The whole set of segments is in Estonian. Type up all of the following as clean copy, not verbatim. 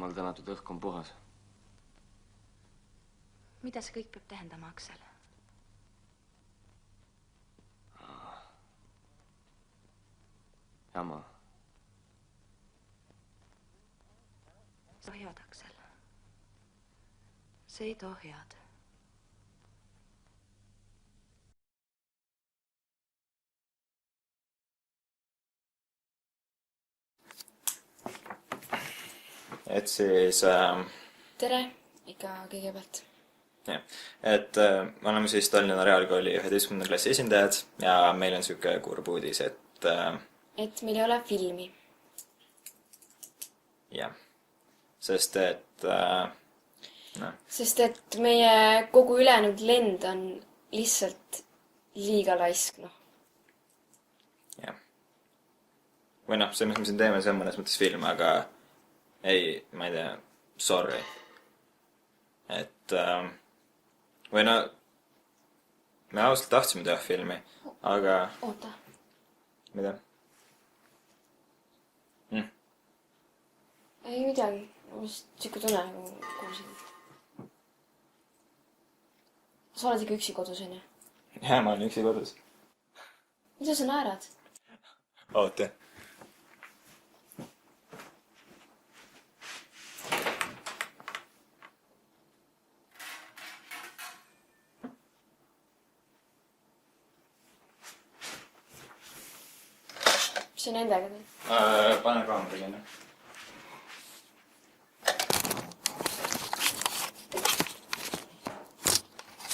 Jumal tänatud, õhk on puhas. Mida see kõik peab tähendama, Aksel? Jama. See ei too head, Aksel. See ei too head. Et siis Tere, ikka kõigepealt. jah, et me oleme siis Tallinna Reaalkooli 11. klassi esindajad ja meil on siuke kurb uudis, et Et meil ei ole filmi. jah, sest et Sest et meie kogu ülejäänud lend on lihtsalt liiga laisk, noh. jah. Või noh, see, mis me siin teeme, see on mõnes mõttes film, aga ei, ma ei tea, sorry. Et või no me ausalt tahtsime teha filmi, aga Oota. mida? Ei midagi. Vist siuke tunne nagu kuulsin. Sa oled ikka üksi kodus, on ju? Jah, ma olen üksi kodus. Mida sa naerad? Oota. Mis sa nendega teed? Pane kaamera kinni.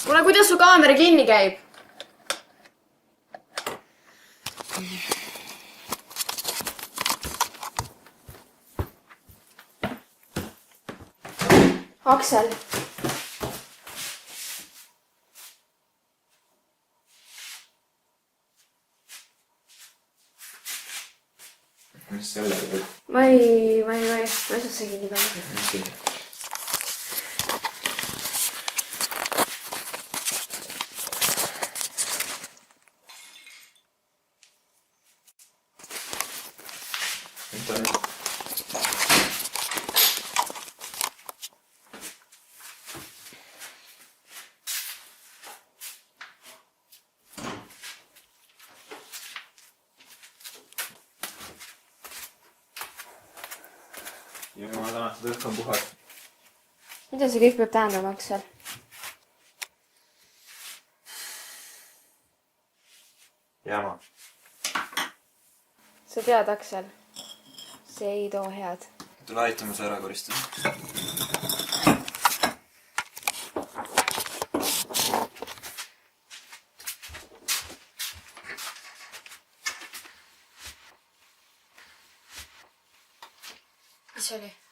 Kuule, kuidas su kaamera kinni käib? Aksel. Mis sellega teed? Ma ei saa see kinni panna. Jumal tänatud, õhk on puhas. Mida see kõik peab tähendama, Aksel? Jama. Sa tead, Aksel, see ei too head. Tule aitama see ära koristada. Mis oli?